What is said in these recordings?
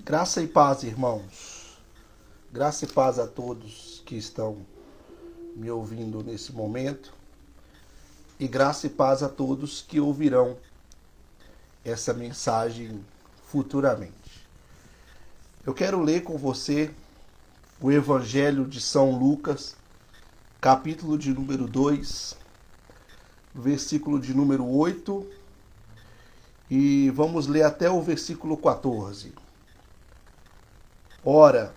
Graça e paz, irmãos. Graça e paz a todos que estão me ouvindo nesse momento. E graça e paz a todos que ouvirão essa mensagem futuramente. Eu quero ler com você o Evangelho de São Lucas, capítulo de número 2, versículo de número 8, e vamos ler até o versículo 14. Ora,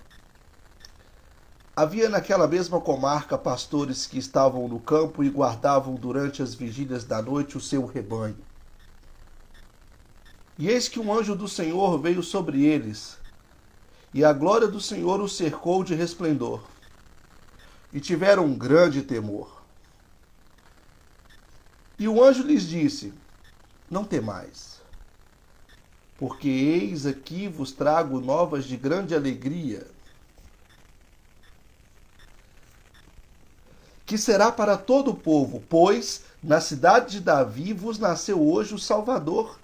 havia naquela mesma comarca pastores que estavam no campo e guardavam durante as vigílias da noite o seu rebanho. E eis que um anjo do Senhor veio sobre eles, e a glória do Senhor os cercou de resplendor, e tiveram um grande temor. E o anjo lhes disse: Não temais, porque eis aqui vos trago novas de grande alegria, que será para todo o povo, pois na cidade de Davi vos nasceu hoje o Salvador,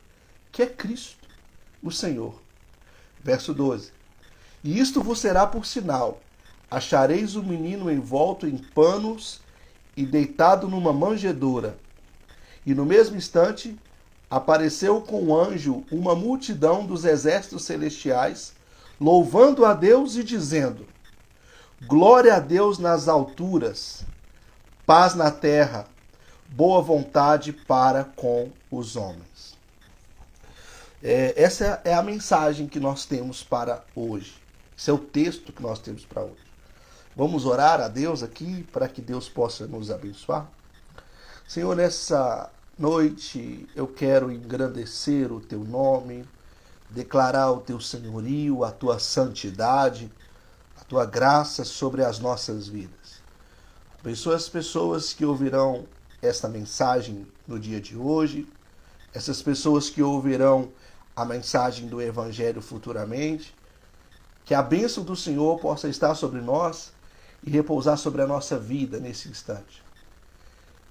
que é Cristo, o Senhor. Verso 12. E isto vos será por sinal: achareis o menino envolto em panos e deitado numa manjedoura. E no mesmo instante apareceu com o anjo uma multidão dos exércitos celestiais, louvando a Deus e dizendo: Glória a Deus nas alturas, paz na terra, boa vontade para com os homens. Essa é a mensagem que nós temos para hoje. Esse é o texto que nós temos para hoje. Vamos orar a Deus aqui para que Deus possa nos abençoar? Senhor, nessa noite eu quero engrandecer o teu nome, declarar o teu senhorio, a tua santidade, a tua graça sobre as nossas vidas. Abençoa as pessoas que ouvirão esta mensagem no dia de hoje, essas pessoas que ouvirão a mensagem do Evangelho futuramente, que a bênção do Senhor possa estar sobre nós e repousar sobre a nossa vida nesse instante.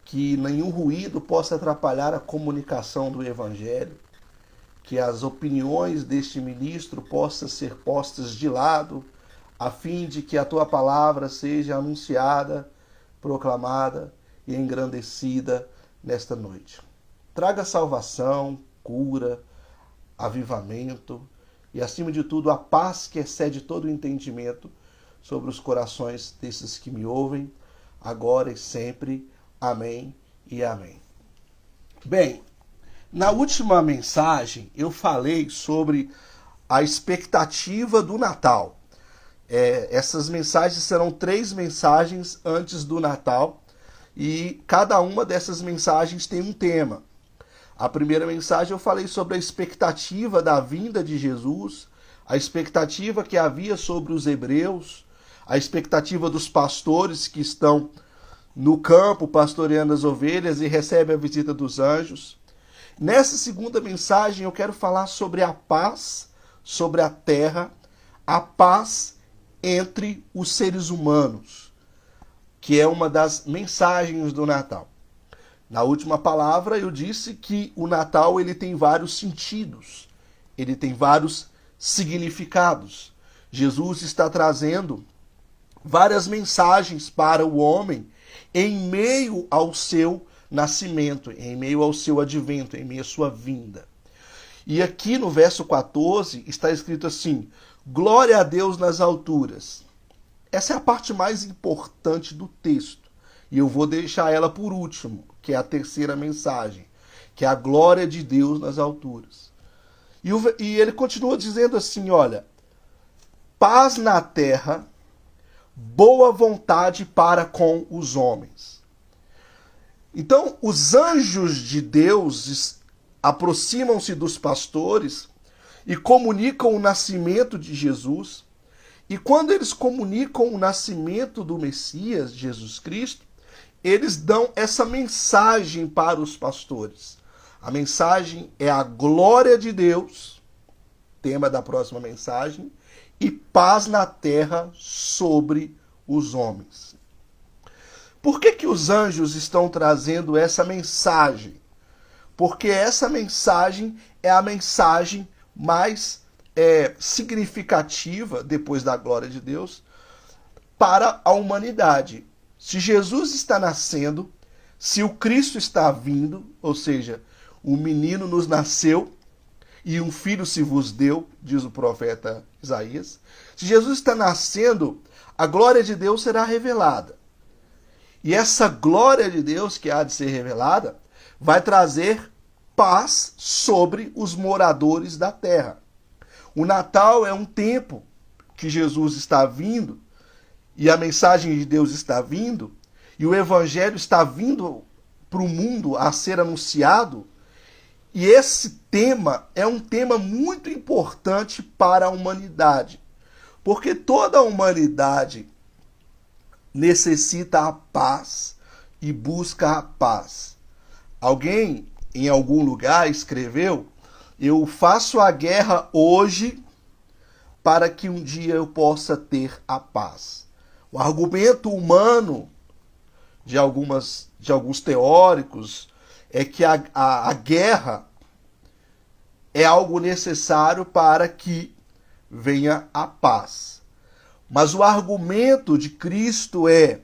Que nenhum ruído possa atrapalhar a comunicação do Evangelho, que as opiniões deste ministro possam ser postas de lado, a fim de que a tua palavra seja anunciada, proclamada e engrandecida nesta noite. Traga salvação, cura, avivamento e, acima de tudo, a paz que excede todo o entendimento sobre os corações desses que me ouvem, agora e sempre. Amém e amém. Bem, na última mensagem eu falei sobre a expectativa do Natal. Essas mensagens serão 3 mensagens antes do Natal e cada uma dessas mensagens tem um tema. A primeira mensagem eu falei sobre a expectativa da vinda de Jesus, a expectativa que havia sobre os hebreus, a expectativa dos pastores que estão no campo pastoreando as ovelhas e recebem a visita dos anjos. Nessa segunda mensagem eu quero falar sobre a paz sobre a terra, a paz entre os seres humanos, que é uma das mensagens do Natal. Na última palavra eu disse que o Natal ele tem vários sentidos, ele tem vários significados. Jesus está trazendo várias mensagens para o homem em meio ao seu nascimento, em meio ao seu advento, em meio à sua vinda. E aqui no verso 14 está escrito assim: glória a Deus nas alturas. Essa é a parte mais importante do texto. E eu vou deixar ela por último, que é a terceira mensagem, que é a glória de Deus nas alturas. E ele continua dizendo assim, olha, paz na terra, boa vontade para com os homens. Então, os anjos de Deus aproximam-se dos pastores e comunicam o nascimento de Jesus. E quando eles comunicam o nascimento do Messias, Jesus Cristo, eles dão essa mensagem para os pastores. A mensagem é a glória de Deus, tema da próxima mensagem, e paz na terra sobre os homens. Por que os anjos estão trazendo essa mensagem? Porque essa mensagem é a mensagem mais significativa, depois da glória de Deus, para a humanidade. Se Jesus está nascendo, se o Cristo está vindo, ou seja, o menino nos nasceu e um filho se vos deu, diz o profeta Isaías. Se Jesus está nascendo, a glória de Deus será revelada. E essa glória de Deus que há de ser revelada vai trazer paz sobre os moradores da terra. O Natal é um tempo que Jesus está vindo e a mensagem de Deus está vindo e o Evangelho está vindo para o mundo a ser anunciado. E esse tema é um tema muito importante para a humanidade, porque toda a humanidade necessita a paz e busca a paz. Alguém em algum lugar escreveu: eu faço a guerra hoje para que um dia eu possa ter a paz. O argumento humano de alguns teóricos é que a guerra é algo necessário para que venha a paz. Mas o argumento de Cristo é: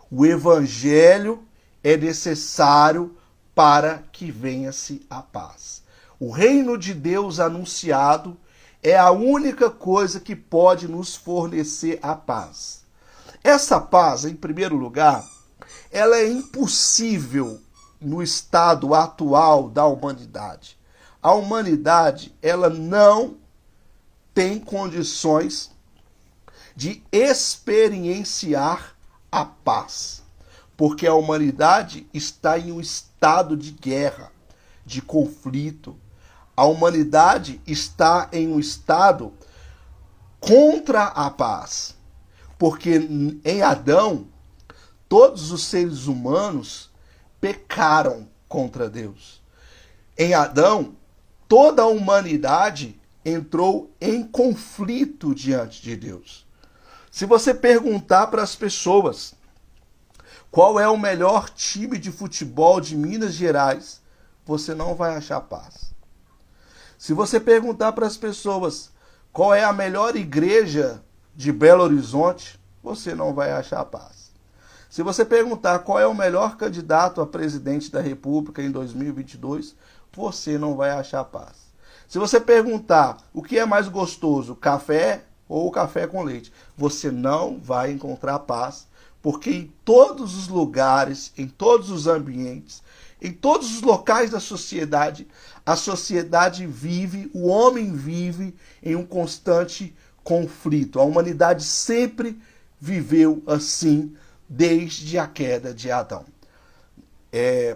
o evangelho é necessário para que venha-se a paz. O reino de Deus anunciado é a única coisa que pode nos fornecer a paz. Essa paz, em primeiro lugar, ela é impossível no estado atual da humanidade. A humanidade, ela não tem condições de experienciar a paz, porque a humanidade está em um estado de guerra, de conflito. A humanidade está em um estado contra a paz, porque em Adão, todos os seres humanos pecaram contra Deus. Em Adão, toda a humanidade entrou em conflito diante de Deus. Se você perguntar para as pessoas qual é o melhor time de futebol de Minas Gerais, você não vai achar paz. Se você perguntar para as pessoas qual é a melhor igreja de Belo Horizonte, você não vai achar paz. Se você perguntar qual é o melhor candidato a presidente da República em 2022, você não vai achar paz. Se você perguntar o que é mais gostoso, café ou café com leite, você não vai encontrar paz, porque em todos os lugares, em todos os ambientes, em todos os locais da sociedade, a sociedade vive, o homem vive em um constante conflito. A humanidade sempre viveu assim desde a queda de Adão.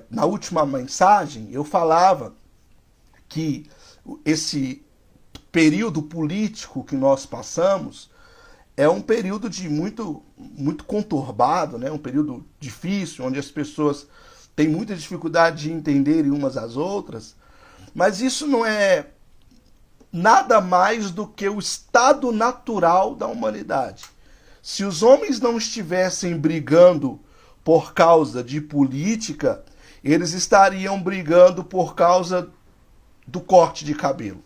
Na última mensagem eu falava que esse período político que nós passamos é um período de muito conturbado, né? Um período difícil, onde as pessoas têm muita dificuldade de entenderem umas às outras, mas isso não é nada mais do que o estado natural da humanidade. Se os homens não estivessem brigando por causa de política, eles estariam brigando por causa do corte de cabelo.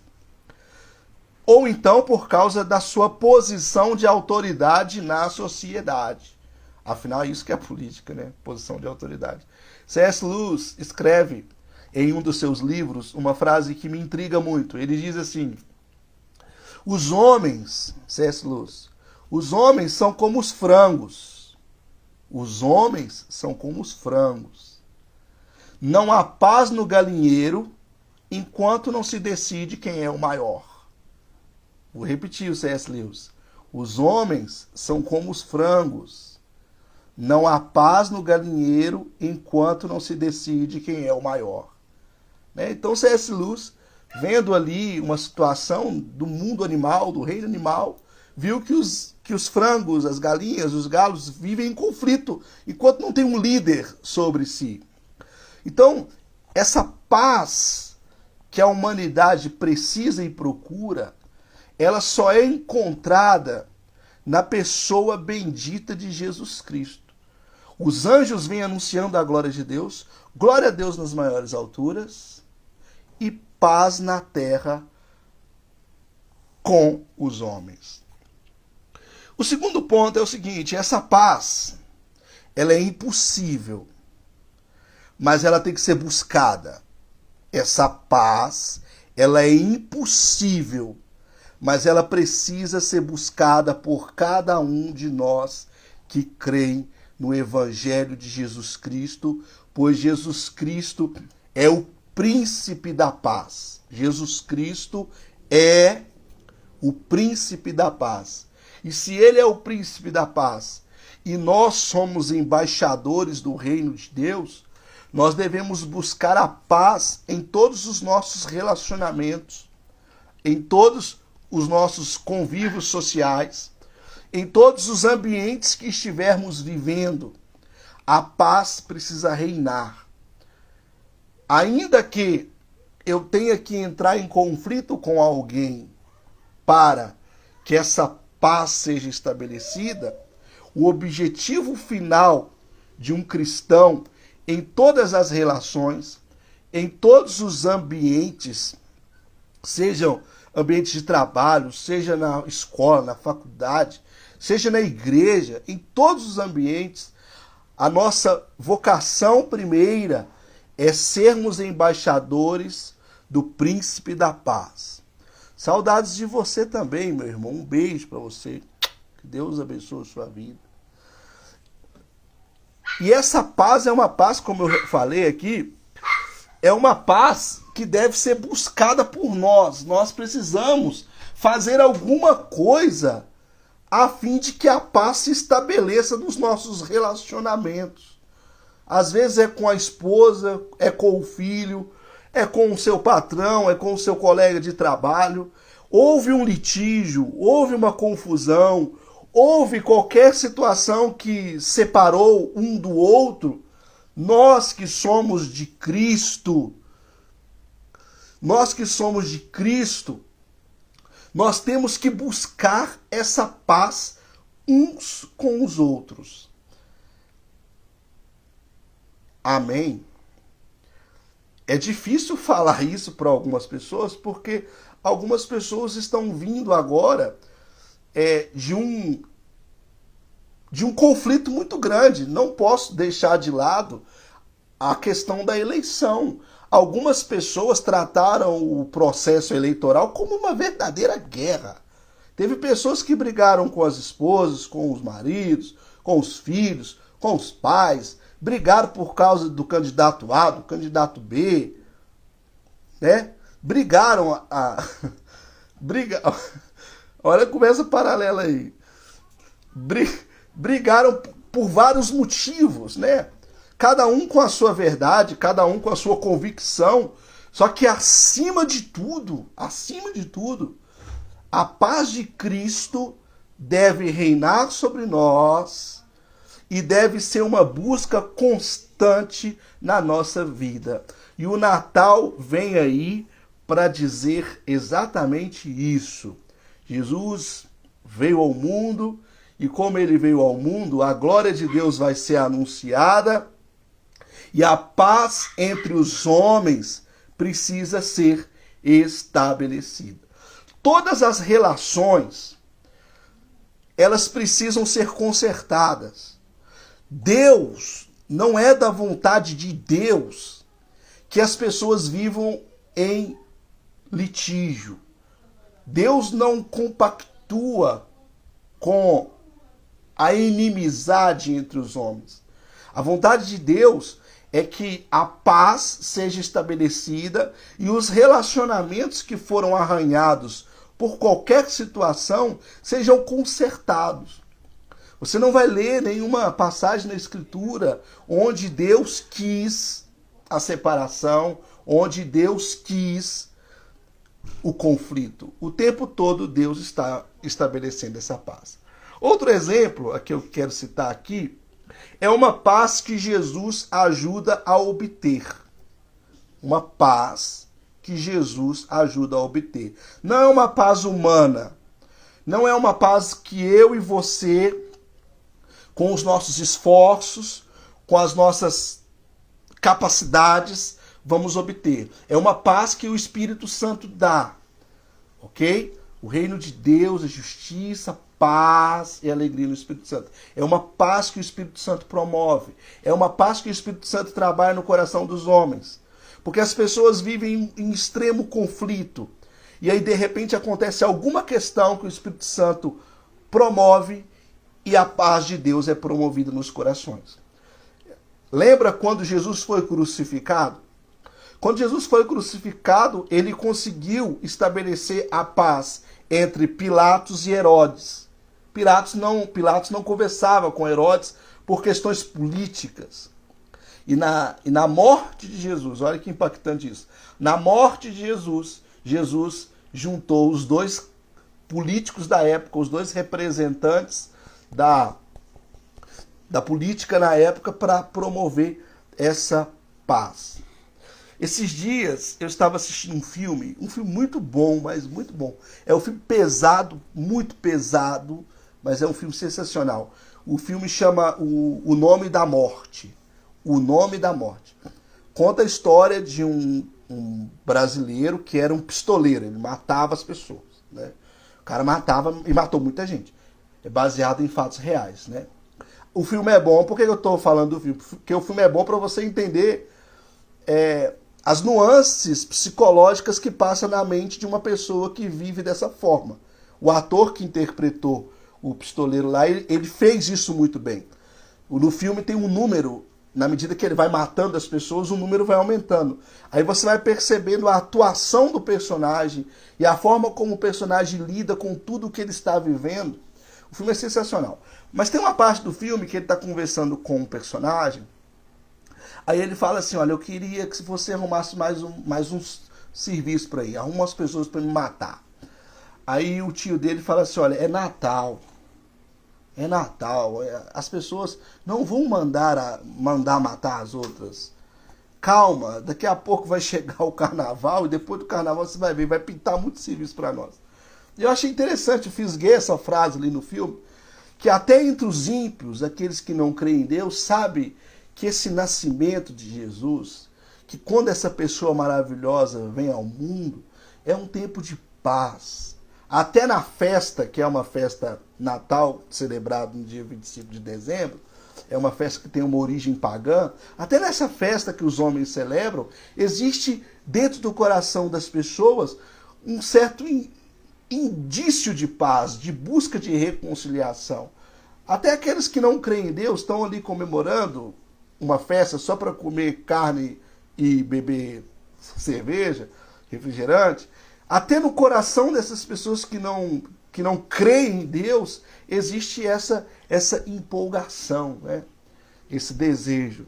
Ou então por causa da sua posição de autoridade na sociedade. Afinal, é isso que é política, né? Posição de autoridade. C.S. Lewis escreve em um dos seus livros uma frase que me intriga muito. Ele diz assim: os homens, C.S. Lewis, os homens são como os frangos. Os homens são como os frangos. Não há paz no galinheiro enquanto não se decide quem é o maior. Vou repetir o C.S. Lewis. Os homens são como os frangos. Não há paz no galinheiro enquanto não se decide quem é o maior. Então C.S. Lewis, vendo ali uma situação do mundo animal, do reino animal, viu que os frangos, as galinhas, os galos vivem em conflito enquanto não tem um líder sobre si. Então, essa paz que a humanidade precisa e procura, ela só é encontrada na pessoa bendita de Jesus Cristo. Os anjos vêm anunciando a glória de Deus, glória a Deus nas maiores alturas e paz na terra com os homens. O segundo ponto é o seguinte: essa paz, ela é impossível, mas ela tem que ser buscada. Essa paz, ela é impossível, mas ela precisa ser buscada por cada um de nós que creem no Evangelho de Jesus Cristo, pois Jesus Cristo é o príncipe da paz. Jesus Cristo é o príncipe da paz. E se ele é o príncipe da paz e nós somos embaixadores do reino de Deus, nós devemos buscar a paz em todos os nossos relacionamentos, em todos os nossos convívios sociais, em todos os ambientes que estivermos vivendo. A paz precisa reinar. Ainda que eu tenha que entrar em conflito com alguém para que essa paz seja estabelecida, o objetivo final de um cristão em todas as relações, em todos os ambientes, sejam ambientes de trabalho, seja na escola, na faculdade, seja na igreja, em todos os ambientes, a nossa vocação primeira é sermos embaixadores do príncipe da paz. Saudades de você também, meu irmão. Um beijo para você. Que Deus abençoe a sua vida. E essa paz é uma paz, como eu falei aqui, é uma paz que deve ser buscada por nós. Nós precisamos fazer alguma coisa a fim de que a paz se estabeleça nos nossos relacionamentos. Às vezes é com a esposa, é com o filho, é com o seu patrão, é com o seu colega de trabalho. Houve um litígio, houve uma confusão, houve qualquer situação que separou um do outro. Nós que somos de Cristo, nós temos que buscar essa paz uns com os outros. Amém? É difícil falar isso para algumas pessoas, porque algumas pessoas estão vindo agora de um conflito muito grande. Não posso deixar de lado a questão da eleição. Algumas pessoas trataram o processo eleitoral como uma verdadeira guerra. Teve pessoas que brigaram com as esposas, com os maridos, com os filhos, com os pais, brigaram por causa do candidato A, do candidato B, né? Brigaram olha, começa paralela aí. Brigaram por vários motivos, né? Cada um com a sua verdade, cada um com a sua convicção. Só que acima de tudo, a paz de Cristo deve reinar sobre nós e deve ser uma busca constante na nossa vida. E o Natal vem aí para dizer exatamente isso. Jesus veio ao mundo e como ele veio ao mundo, a glória de Deus vai ser anunciada e a paz entre os homens precisa ser estabelecida. Todas as relações, elas precisam ser consertadas. Deus, não é da vontade de Deus que as pessoas vivam em litígio. Deus não compactua com a inimizade entre os homens. A vontade de Deus é que a paz seja estabelecida e os relacionamentos que foram arranhados por qualquer situação sejam consertados. Você não vai ler nenhuma passagem na Escritura onde Deus quis a separação, onde Deus quis o conflito. O tempo todo Deus está estabelecendo essa paz. Outro exemplo que eu quero citar aqui é uma paz que Jesus ajuda a obter. Uma paz que Jesus ajuda a obter. Não é uma paz humana. Não é uma paz que eu e você, com os nossos esforços, com as nossas capacidades, vamos obter. É uma paz que o Espírito Santo dá. Ok? O reino de Deus é justiça, paz e alegria no Espírito Santo. É uma paz que o Espírito Santo promove. É uma paz que o Espírito Santo trabalha no coração dos homens. Porque as pessoas vivem em extremo conflito. E aí, de repente, acontece alguma questão que o Espírito Santo promove e a paz de Deus é promovida nos corações. Lembra quando Jesus foi crucificado? Quando Jesus foi crucificado, ele conseguiu estabelecer a paz entre Pilatos e Herodes. Pilatos não conversava com Herodes por questões políticas. E na morte de Jesus, olha que impactante isso. Na morte de Jesus, Jesus juntou os dois políticos da época, os dois representantes da política na época para promover essa paz. Esses dias eu estava assistindo um filme muito bom, mas muito bom. É um filme pesado, muito pesado, mas é um filme sensacional. O filme chama O Nome da Morte. O Nome da Morte. Conta a história de um brasileiro que era um pistoleiro, ele matava as pessoas, né? O cara matava e matou muita gente. É baseado em fatos reais, né? O filme é bom, por que eu estou falando do filme? Porque o filme é bom para você entender as nuances psicológicas que passam na mente de uma pessoa que vive dessa forma. O ator que interpretou o pistoleiro lá, ele fez isso muito bem. No filme tem um número, na medida que ele vai matando as pessoas, o número vai aumentando. Aí você vai percebendo a atuação do personagem e a forma como o personagem lida com tudo que ele está vivendo. O filme é sensacional. Mas tem uma parte do filme que ele está conversando com um personagem. Aí ele fala assim, olha, eu queria que você arrumasse mais um serviço para ir. Arruma umas pessoas para me matar. Aí o tio dele fala assim, olha, é Natal. É Natal. As pessoas não vão mandar matar as outras. Calma, daqui a pouco vai chegar o carnaval e depois do carnaval você vai ver, vai pintar muito serviço para nós. Eu achei interessante, eu fisguei essa frase ali no filme, que até entre os ímpios, aqueles que não creem em Deus, sabe que esse nascimento de Jesus, que quando essa pessoa maravilhosa vem ao mundo, é um tempo de paz. Até na festa, que é uma festa natal, celebrada no dia 25 de dezembro, é uma festa que tem uma origem pagã, até nessa festa que os homens celebram, existe dentro do coração das pessoas um certo indício de paz, de busca de reconciliação. Até aqueles que não creem em Deus estão ali comemorando uma festa só para comer carne e beber cerveja, refrigerante. Até no coração dessas pessoas que não creem em Deus, existe essa empolgação, né? Esse desejo.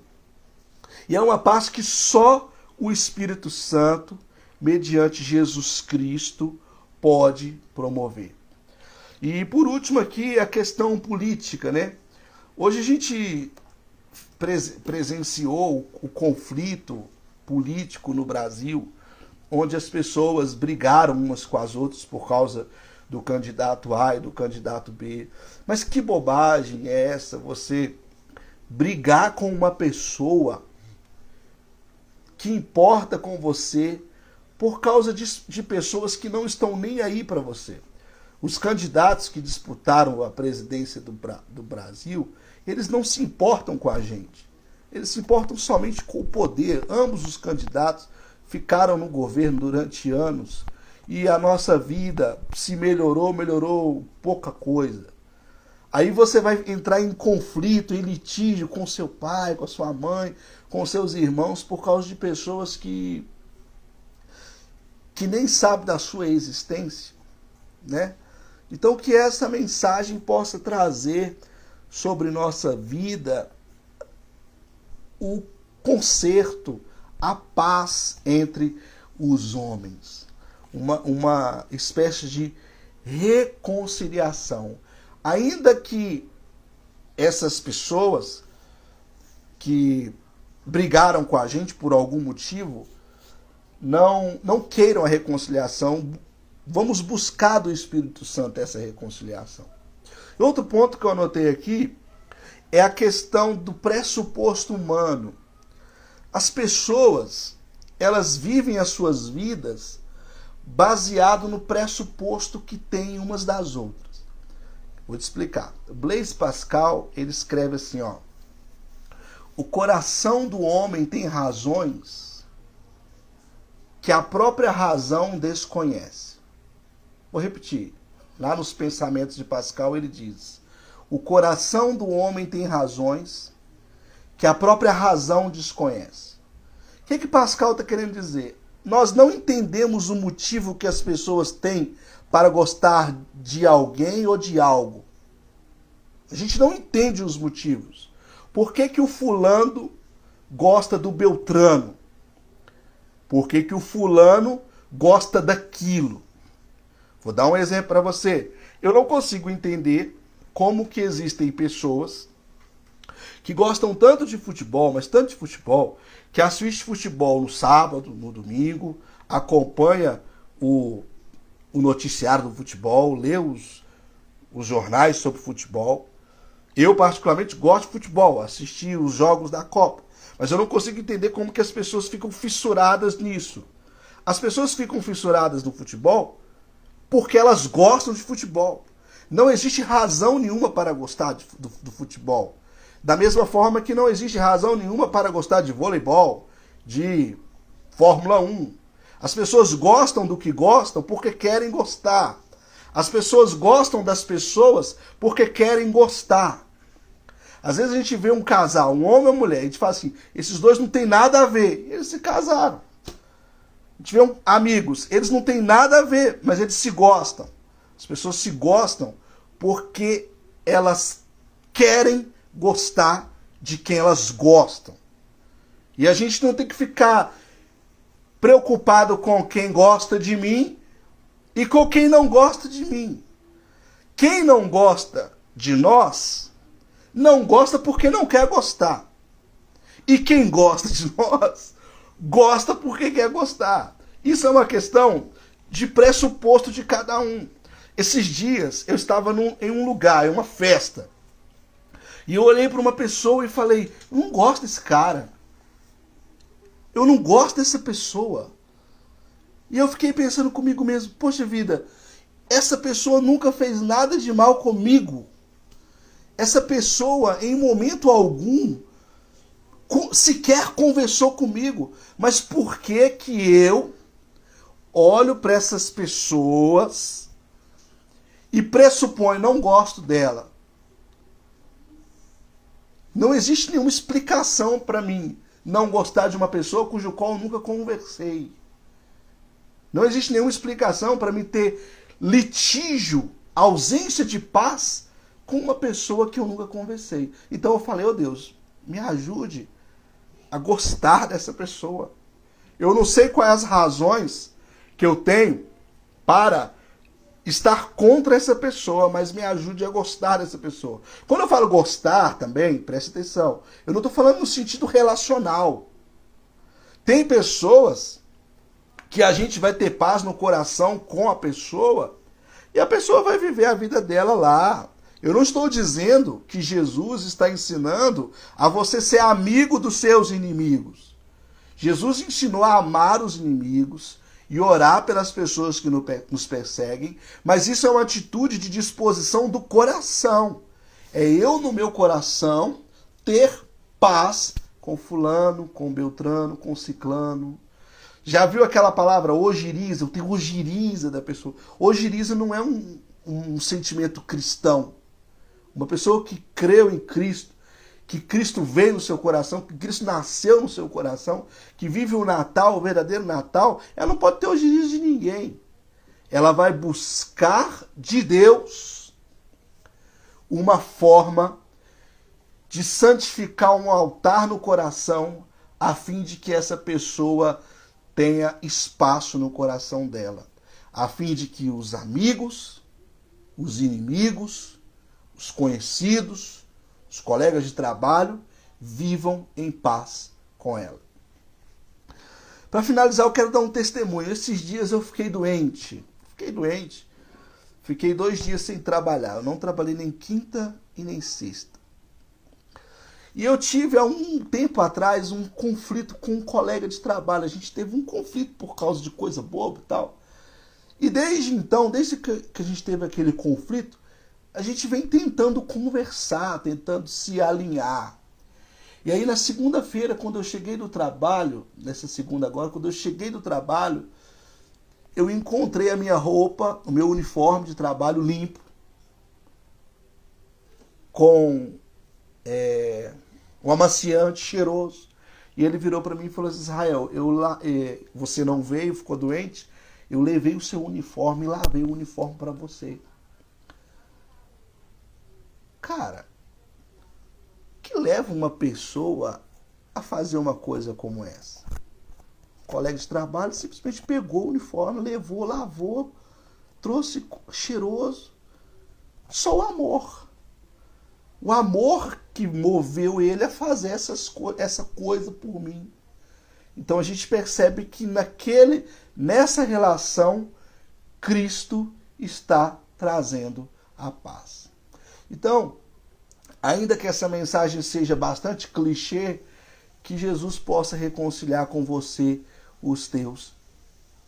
E é uma paz que só o Espírito Santo, mediante Jesus Cristo, pode promover. E por último aqui a questão política, né? Hoje a gente presenciou o conflito político no Brasil, onde as pessoas brigaram umas com as outras por causa do candidato A e do candidato B. Mas que bobagem é essa, você brigar com uma pessoa que importa com você por causa de pessoas que não estão nem aí para você. Os candidatos que disputaram a presidência do Brasil, eles não se importam com a gente. Eles se importam somente com o poder. Ambos os candidatos ficaram no governo durante anos e a nossa vida se melhorou pouca coisa. Aí você vai entrar em conflito, em litígio com seu pai, com a sua mãe, com seus irmãos, por causa de pessoas que nem sabem da sua existência, né? Então que essa mensagem possa trazer sobre nossa vida o conserto, a paz entre os homens. Uma espécie de reconciliação. Ainda que essas pessoas que brigaram com a gente por algum motivo não queiram a reconciliação, vamos buscar do Espírito Santo essa reconciliação. Outro ponto que eu anotei aqui é a questão do pressuposto humano. As pessoas, elas vivem as suas vidas baseado no pressuposto que tem umas das outras. Vou te explicar. Blaise Pascal, ele escreve assim, ó: o coração do homem tem razões que a própria razão desconhece. Vou repetir. Lá nos Pensamentos de Pascal ele diz: o coração do homem tem razões que a própria razão desconhece. O que Pascal está querendo dizer? Nós não entendemos o motivo que as pessoas têm para gostar de alguém ou de algo. A gente não entende os motivos. Por que o fulano gosta do Beltrano? Por que o fulano gosta daquilo? Vou dar um exemplo para você. Eu não consigo entender como que existem pessoas que gostam tanto de futebol, mas tanto de futebol, que assiste futebol no sábado, no domingo, acompanha o noticiário do futebol, lê os jornais sobre futebol. Eu, particularmente, gosto de futebol, assisti os jogos da Copa, mas eu não consigo entender como que as pessoas ficam fissuradas nisso. As pessoas ficam fissuradas no futebol porque elas gostam de futebol. Não existe razão nenhuma para gostar do futebol. Da mesma forma que não existe razão nenhuma para gostar de voleibol, de Fórmula 1. As pessoas gostam do que gostam porque querem gostar. As pessoas gostam das pessoas porque querem gostar. Às vezes a gente vê um casal, um homem e uma mulher, e a gente fala assim, esses dois não tem nada a ver. Eles se casaram. A gente vê amigos, eles não têm nada a ver, mas eles se gostam. As pessoas se gostam porque elas querem gostar de quem elas gostam. E a gente não tem que ficar preocupado com quem gosta de mim e com quem não gosta de mim. Quem não gosta de nós, não gosta porque não quer gostar. E quem gosta de nós, gosta porque quer gostar. Isso é uma questão de pressuposto de cada um. Esses dias eu estava em um lugar, em uma festa. E eu olhei para uma pessoa e falei, eu não gosto desse cara. Eu não gosto dessa pessoa. E eu fiquei pensando comigo mesmo, poxa vida, essa pessoa nunca fez nada de mal comigo. Essa pessoa, em momento algum, sequer conversou comigo. Mas por que que eu olho para essas pessoas e pressuponho, não gosto dela? Não existe nenhuma explicação para mim não gostar de uma pessoa cujo qual eu nunca conversei. Não existe nenhuma explicação para mim ter litígio, ausência de paz com uma pessoa que eu nunca conversei. Então eu falei, Deus, me ajude a gostar dessa pessoa. Eu não sei quais as razões que eu tenho para estar contra essa pessoa, mas me ajude a gostar dessa pessoa. Quando eu falo gostar também, preste atenção, eu não estou falando no sentido relacional. Tem pessoas que a gente vai ter paz no coração com a pessoa e a pessoa vai viver a vida dela lá. Eu não estou dizendo que Jesus está ensinando a você ser amigo dos seus inimigos. Jesus ensinou a amar os inimigos e orar pelas pessoas que nos perseguem, mas isso é uma atitude de disposição do coração. É eu, no meu coração, ter paz com fulano, com Beltrano, com ciclano. Já viu aquela palavra ojeriza? Eu tenho ojeriza da pessoa. Ojeriza não é um sentimento cristão. Uma pessoa que creu em Cristo, que Cristo veio no seu coração, que Cristo nasceu no seu coração, que vive o Natal, o verdadeiro Natal, ela não pode ter ojeriza de ninguém. Ela vai buscar de Deus uma forma de santificar um altar no coração, a fim de que essa pessoa tenha espaço no coração dela, a fim de que os amigos, os inimigos, os conhecidos, os colegas de trabalho vivam em paz com ela. Para finalizar, eu quero dar um testemunho. Esses dias eu fiquei doente. Fiquei 2 dias sem trabalhar. Eu não trabalhei nem quinta e nem sexta. E eu tive, há um tempo atrás, um conflito com um colega de trabalho. A gente teve um conflito por causa de coisa boba e tal. E desde então, desde que a gente teve aquele conflito, a gente vem tentando conversar, tentando se alinhar. E aí na segunda-feira, quando eu cheguei do trabalho, nessa segunda agora, quando eu cheguei do trabalho, eu encontrei a minha roupa, o meu uniforme de trabalho limpo, com um amaciante cheiroso. E ele virou para mim e falou assim: Israel, você não veio, ficou doente? Eu levei o seu uniforme e lavei o uniforme para você. Cara, que leva uma pessoa a fazer uma coisa como essa? O colega de trabalho simplesmente pegou o uniforme, levou, lavou, trouxe cheiroso. Só o amor. O amor que moveu ele a fazer essa coisa por mim. Então a gente percebe que nessa relação, Cristo está trazendo a paz. Então, ainda que essa mensagem seja bastante clichê, que Jesus possa reconciliar com você os teus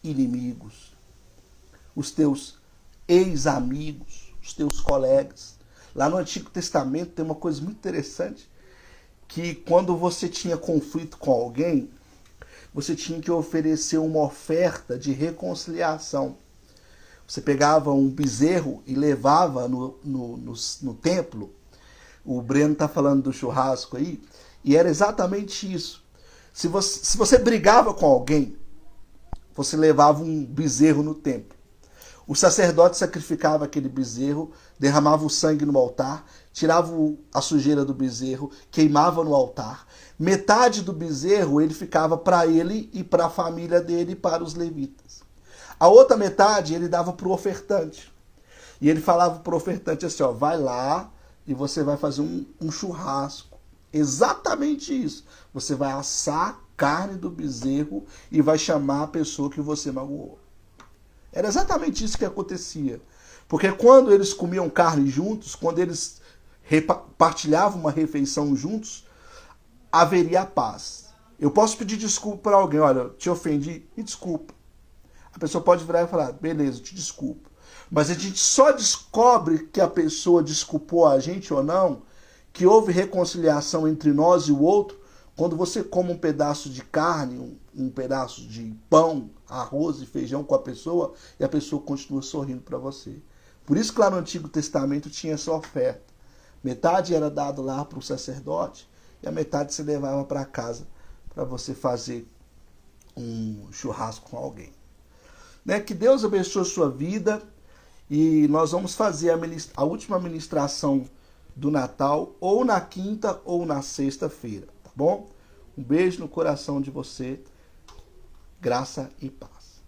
inimigos, os teus ex-amigos, os teus colegas. Lá no Antigo Testamento tem uma coisa muito interessante, que quando você tinha conflito com alguém, você tinha que oferecer uma oferta de reconciliação. Você pegava um bezerro e levava no templo. O Breno está falando do churrasco aí, e era exatamente isso. Se você brigava com alguém, você levava um bezerro no templo. O sacerdote sacrificava aquele bezerro, derramava o sangue no altar, tirava a sujeira do bezerro, queimava no altar. Metade do bezerro ele ficava para ele e para a família dele e para os levitas. A outra metade ele dava para o ofertante. E ele falava para o ofertante assim, ó, vai lá e você vai fazer um churrasco. Exatamente isso. Você vai assar a carne do bezerro e vai chamar a pessoa que você magoou. Era exatamente isso que acontecia. Porque quando eles comiam carne juntos, quando eles partilhavam uma refeição juntos, haveria paz. Eu posso pedir desculpa para alguém, olha, te ofendi, me desculpa. A pessoa pode virar e falar, beleza, te desculpo. Mas a gente só descobre que a pessoa desculpou a gente ou não, que houve reconciliação entre nós e o outro, quando você come um pedaço de carne, um pedaço de pão, arroz e feijão com a pessoa, e a pessoa continua sorrindo para você. Por isso que lá no Antigo Testamento tinha essa oferta. Metade era dado lá para o sacerdote, e a metade se levava para casa para você fazer um churrasco com alguém. Né? Que Deus abençoe a sua vida, e nós vamos fazer a última ministração do Natal, ou na quinta ou na sexta-feira, tá bom? Um beijo no coração de você, graça e paz.